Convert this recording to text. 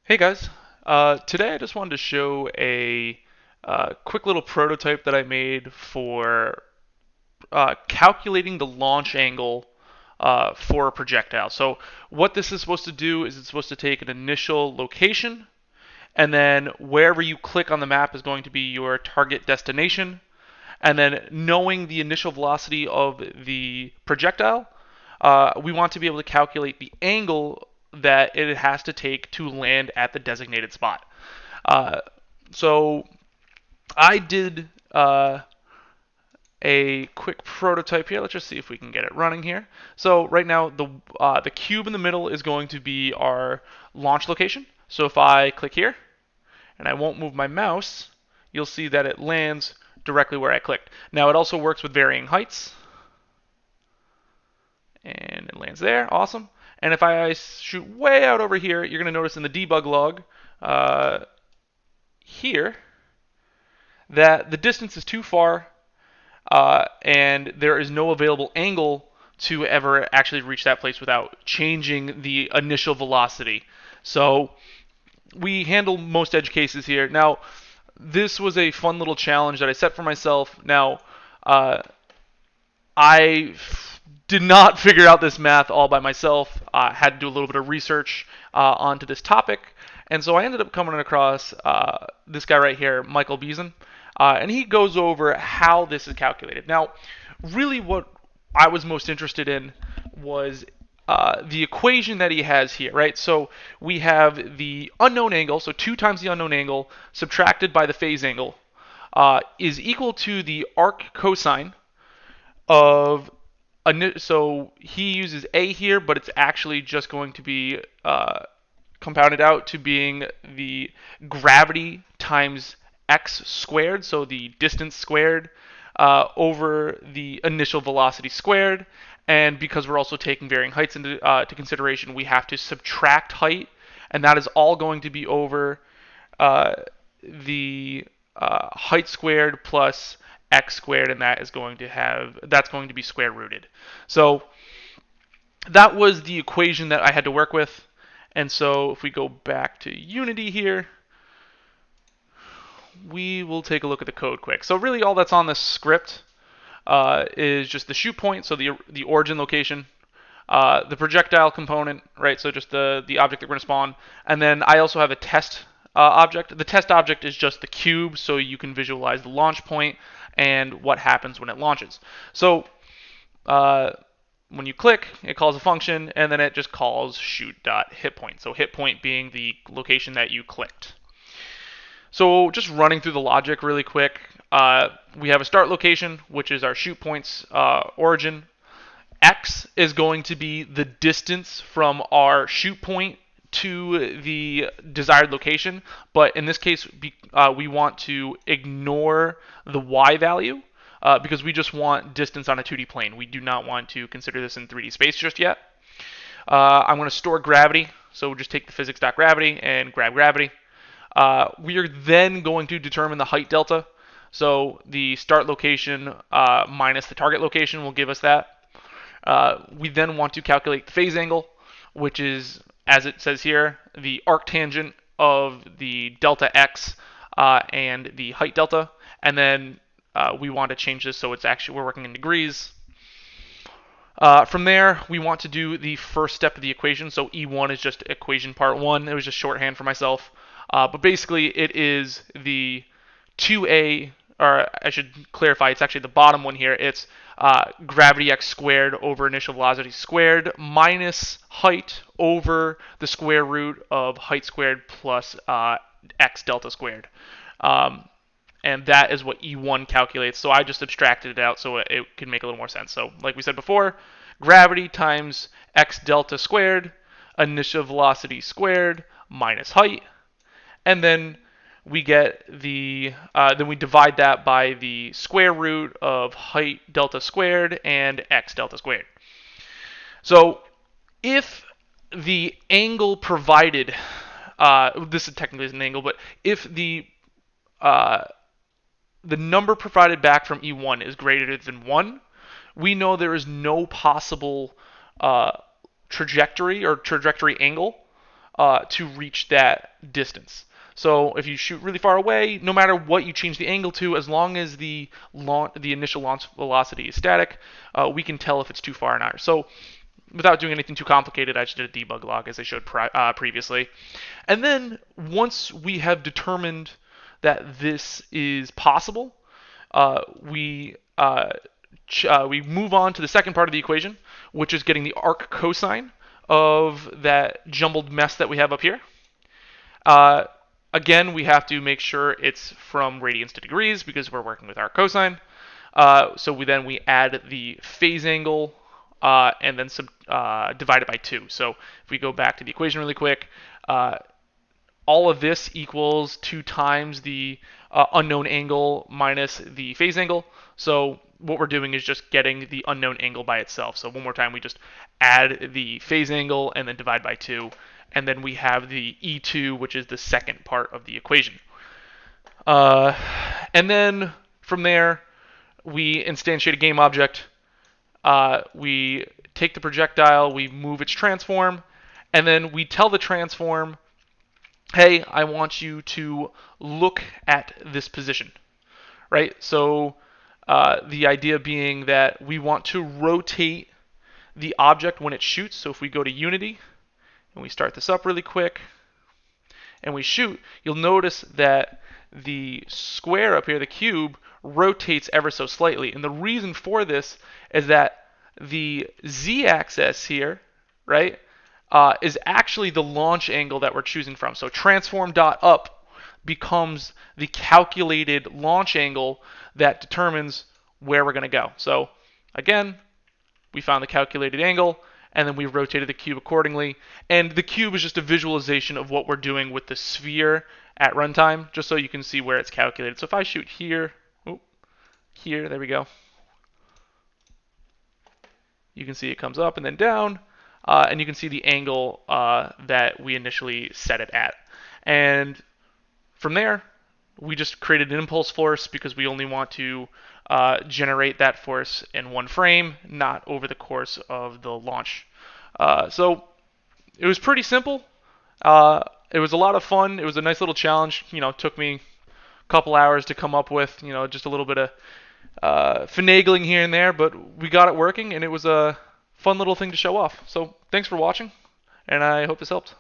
Hey guys, today I just wanted to show a quick little prototype that I made for calculating the launch angle for a projectile. So what this is supposed to do is it's supposed to take an initial location, and then wherever you click on the map is going to be your target destination, and then knowing the initial velocity of the projectile, we want to be able to calculate the angle that it has to take to land at the designated spot. Uh, so I did a quick prototype here. Let's just see if we can get it running here. So right now the cube in the middle is going to be our launch location. So if I click here and I won't move my mouse, you'll see that it lands directly where I clicked. Now it also works with varying heights, and it lands there. Awesome. And if I shoot way out over here, you're going to notice in the debug log uh, here that the distance is too far, and there is no available angle to ever actually reach that place without changing the initial velocity. So we handle most edge cases here. Now, this was a fun little challenge that I set for myself. Now, I did not figure out this math all by myself. I had to do a little bit of research onto this topic. And so I ended up coming across this guy right here, Michael Beeson, and he goes over how this is calculated. Now, really what I was most interested in was the equation that he has here, right? So we have the unknown angle, so 2 times the unknown angle subtracted by the phase angle is equal to the arc cosine of so he uses a here, but it's actually just going to be compounded out to being the gravity times x squared, so the distance squared, over the initial velocity squared. And because we're also taking varying heights into consideration, we have to subtract height, and that is all going to be over uh, the height squared plus x squared, and that's going to be square rooted. So that was the equation that I had to work with. And so if we go back to Unity here, we will take a look at the code quick. So really all that's on this script is just the shoot point, so the origin location, the projectile component, right? So just the object that we're going to spawn. And then I also have a test object. The test object is just the cube, so you can visualize the launch point and what happens when it launches. So when you click, it calls a function, and then it just calls shoot.hitPoint. So hitPoint being the location that you clicked. So just running through the logic really quick, we have a start location, which is our shoot point's origin. X is going to be the distance from our shoot point to the desired location, but in this case, we want to ignore the Y value because we just want distance on a 2D plane. We do not want to consider this in 3D space just yet. I'm going to store gravity, so we'll just take the physics.gravity and grab gravity. We are then going to determine the height delta. So the start location minus the target location will give us that. We then want to calculate the phase angle, which is, as it says here, the arctangent of the delta x and the height delta. And then we want to change this so it's actually we're working in degrees. From there, we want to do the first step of the equation. So E1 is just equation part 1. It was just shorthand for myself. But basically, it is the 2a, or I should clarify, it's actually the bottom one here. It's gravity x squared over initial velocity squared minus height over the square root of height squared plus x delta squared. And that is what E1 calculates. So I just abstracted it out so it can make a little more sense. So like we said before, gravity times x delta squared, initial velocity squared minus height, and then we get then we divide that by the square root of height delta squared and x delta squared. So if the angle provided, this is technically an angle, but if the number provided back from E1 is greater than 1, we know there is no possible trajectory or trajectory angle to reach that distance. So if you shoot really far away, no matter what you change the angle to, as long as the initial launch velocity is static, we can tell if it's too far or not. So without doing anything too complicated, I just did a debug log as I showed previously. And then once we have determined that this is possible, we move on to the second part of the equation, which is getting the arc cosine of that jumbled mess that we have up here. Uh, Again, we have to make sure it's from radians to degrees because we're working with arc cosine. So we add the phase angle and then divide it by 2. So if we go back to the equation really quick, all of this equals 2 times the unknown angle minus the phase angle. So what we're doing is just getting the unknown angle by itself. So one more time, we just add the phase angle and then divide by 2. And then we have the E2, which is the second part of the equation. And then from there, we instantiate a game object. We take the projectile, we move its transform, and then we tell the transform, hey, I want you to look at this position, right? So the idea being that we want to rotate the object when it shoots. So if we go to Unity and we start this up really quick and we shoot, you'll notice that the square up here, the cube, rotates ever so slightly. And the reason for this is that the z-axis here, right, is actually the launch angle that we're choosing from. So transform.up becomes the calculated launch angle that determines where we're going to go. So again, we found the calculated angle, and then we rotated the cube accordingly. And the cube is just a visualization of what we're doing with the sphere at runtime, just so you can see where it's calculated. So if I shoot here, here, there we go. You can see it comes up and then down, and you can see the angle that we initially set it at. And from there, we just created an impulse force because we only want to generate that force in one frame, not over the course of the launch. So it was pretty simple. It was a lot of fun. It was a nice little challenge. It took me a couple hours to come up with, just a little bit of finagling here and there, but we got it working, and it was a fun little thing to show off. So thanks for watching, and I hope this helped.